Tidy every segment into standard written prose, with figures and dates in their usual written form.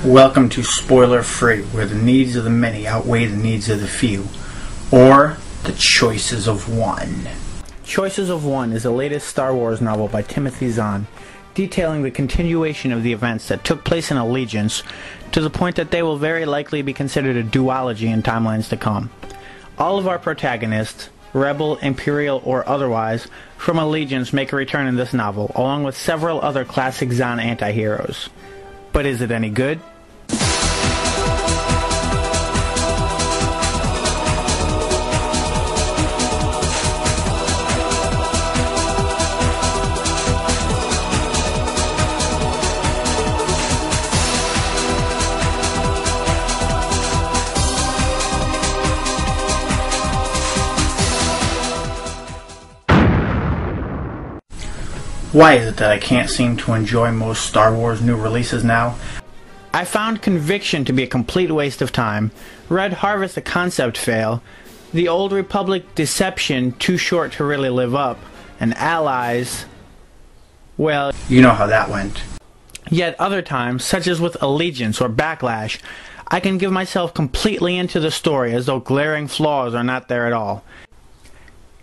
Welcome to Spoiler Free, where the needs of the many outweigh the needs of the few, or the choices of one. Choices of One is the latest Star Wars novel by Timothy Zahn, detailing the continuation of the events that took place in Allegiance, to the point that they will very likely be considered a duology in timelines to come. All of our protagonists, Rebel, Imperial, or otherwise, from Allegiance make a return in this novel, along with several other classic Zahn anti-heroes. But is it any good? Why is it that I can't seem to enjoy most Star Wars new releases now? I found Conviction to be a complete waste of time, Red Harvest a concept fail, The Old Republic Deception too short to really live up, and Allies, well, you know how that went. Yet other times, such as with Allegiance or Backlash, I can give myself completely into the story as though glaring flaws are not there at all.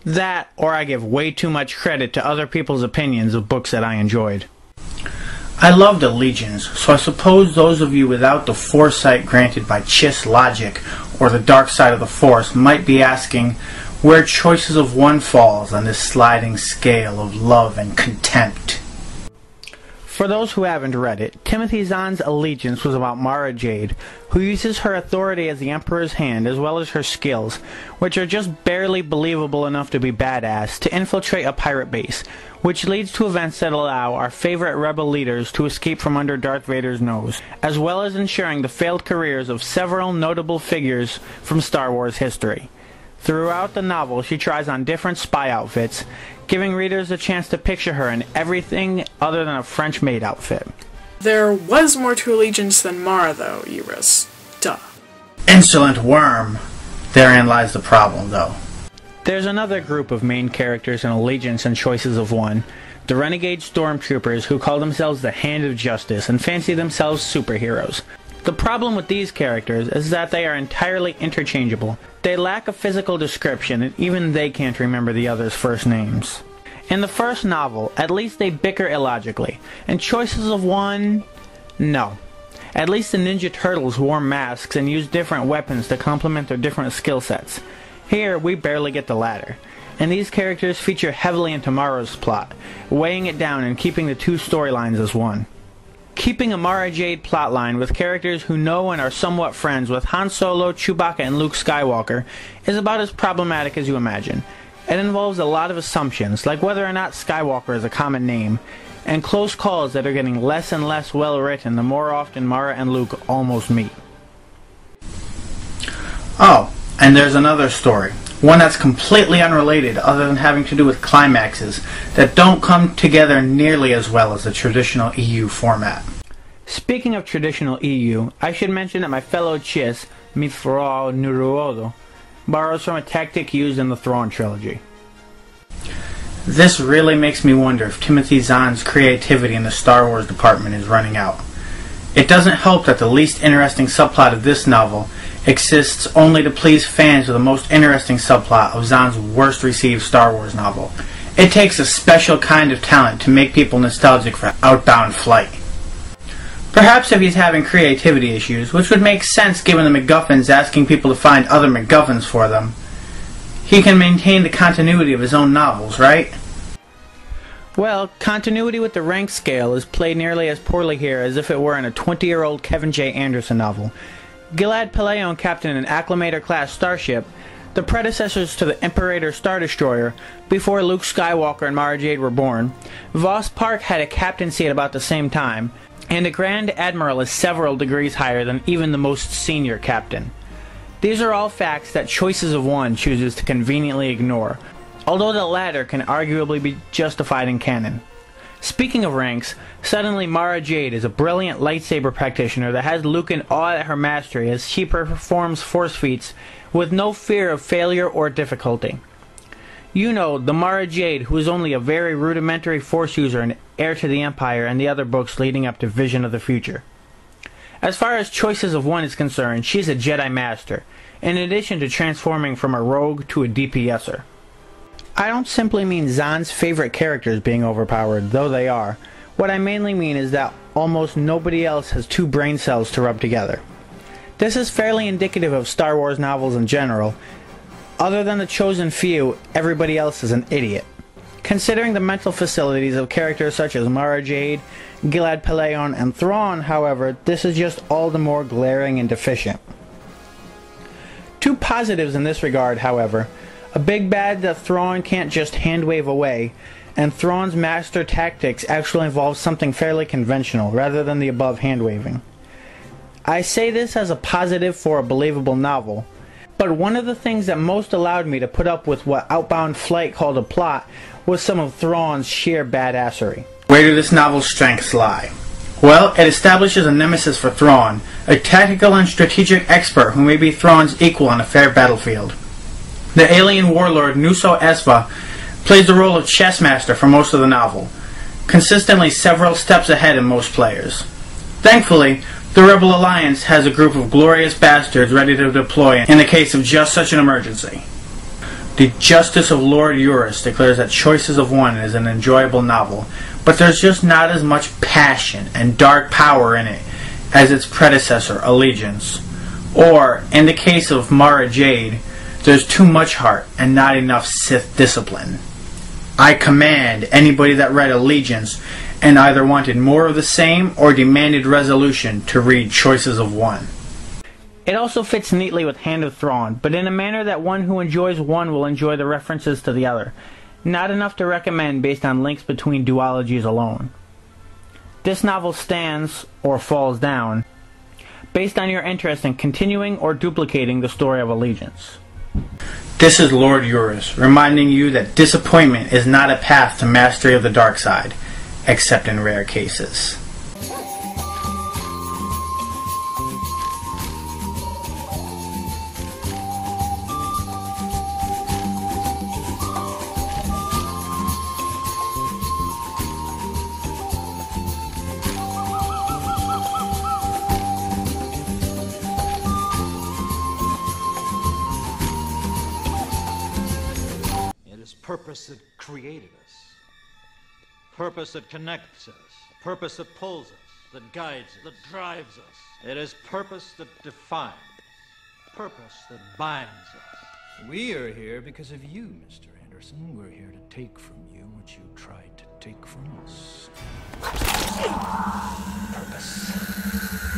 That, or I give way too much credit to other people's opinions of books that I enjoyed. I loved Allegiance, so I suppose those of you without the foresight granted by Chiss logic or the dark side of the Force might be asking where Choices of One falls on this sliding scale of love and contempt. For those who haven't read it, Timothy Zahn's Allegiance was about Mara Jade, who uses her authority as the Emperor's hand as well as her skills, which are just barely believable enough to be badass, to infiltrate a pirate base, which leads to events that allow our favorite rebel leaders to escape from under Darth Vader's nose, as well as ensuring the failed careers of several notable figures from Star Wars history. Throughout the novel, she tries on different spy outfits, giving readers a chance to picture her in everything other than a French maid outfit. There was more to Allegiance than Mara, though, Eurus. Duh. Insolent worm! Therein lies the problem, though. There's another group of main characters in Allegiance and Choices of One, the renegade stormtroopers who call themselves the Hand of Justice and fancy themselves superheroes. The problem with these characters is that they are entirely interchangeable. They lack a physical description, and even they can't remember the others' first names. In the first novel, at least they bicker illogically, and Choices of One, no. At least the Ninja Turtles wore masks and used different weapons to complement their different skill sets. Here, we barely get the latter, and these characters feature heavily into Mara's plot, weighing it down and keeping the two storylines as one. Keeping a Mara Jade plotline with characters who know and are somewhat friends with Han Solo, Chewbacca, and Luke Skywalker is about as problematic as you imagine. It involves a lot of assumptions, like whether or not Skywalker is a common name, and close calls that are getting less and less well written the more often Mara and Luke almost meet. Oh, and there's another story. One that's completely unrelated other than having to do with climaxes that don't come together nearly as well as the traditional EU format. Speaking of traditional EU, I should mention that my fellow Chiss, Mi Farò Nuruodo, borrows from a tactic used in the Thrawn trilogy. This really makes me wonder if Timothy Zahn's creativity in the Star Wars department is running out. It doesn't help that the least interesting subplot of this novel exists only to please fans of the most interesting subplot of Zahn's worst received Star Wars novel. It takes a special kind of talent to make people nostalgic for Outbound Flight. Perhaps if he's having creativity issues, which would make sense given the MacGuffins asking people to find other MacGuffins for them, he can maintain the continuity of his own novels, right? Well, continuity with the rank scale is played nearly as poorly here as if it were in a 20-year-old Kevin J. Anderson novel. Gilad Palayon captained an Acclamator-class starship, the predecessors to the Imperator Star Destroyer, before Luke Skywalker and Mara Jade were born. Voss Park had a captaincy at about the same time, and a Grand Admiral is several degrees higher than even the most senior captain. These are all facts that Choices of One chooses to conveniently ignore, although the latter can arguably be justified in canon. Speaking of ranks, suddenly Mara Jade is a brilliant lightsaber practitioner that has Luke in awe at her mastery as she performs force feats with no fear of failure or difficulty. You know, the Mara Jade, who is only a very rudimentary Force user and heir to the Empire and the other books leading up to Vision of the Future. As far as Choices of One is concerned, she's a Jedi Master, in addition to transforming from a rogue to a DPSer. I don't simply mean Zahn's favorite characters being overpowered, though they are. What I mainly mean is that almost nobody else has two brain cells to rub together. This is fairly indicative of Star Wars novels in general. Other than the chosen few, everybody else is an idiot. Considering the mental facilities of characters such as Mara Jade, Gilad Pellaeon, and Thrawn, however, this is just all the more glaring and deficient. Two positives in this regard, however: a big bad that Thrawn can't just hand-wave away, and Thrawn's master tactics actually involve something fairly conventional, rather than the above hand-waving. I say this as a positive for a believable novel, but one of the things that most allowed me to put up with what Outbound Flight called a plot was some of Thrawn's sheer badassery. Where do this novel's strengths lie? Well, it establishes a nemesis for Thrawn, a tactical and strategic expert who may be Thrawn's equal on a fair battlefield. The alien warlord Nuso Esva plays the role of chess master for most of the novel, consistently several steps ahead of most players. Thankfully, the Rebel Alliance has a group of glorious bastards ready to deploy in the case of just such an emergency. The Justice of Lord Eurus declares that Choices of One is an enjoyable novel, but there's just not as much passion and dark power in it as its predecessor, Allegiance. Or, in the case of Mara Jade, there's too much heart and not enough Sith discipline. I command anybody that read Allegiance and either wanted more of the same or demanded resolution to read Choices of One. It also fits neatly with Hand of Thrawn, but in a manner that one who enjoys one will enjoy the references to the other. Not enough to recommend based on links between duologies alone. This novel stands, or falls down, based on your interest in continuing or duplicating the story of Allegiance. This is Lord Eurus, reminding you that disappointment is not a path to mastery of the dark side, except in rare cases. Purpose that created us, purpose that connects us, purpose that pulls us, that guides us, that drives us. It is purpose that defines, purpose that binds us. We are here because of you, Mr. Anderson. We're here to take from you what you tried to take from us. Purpose.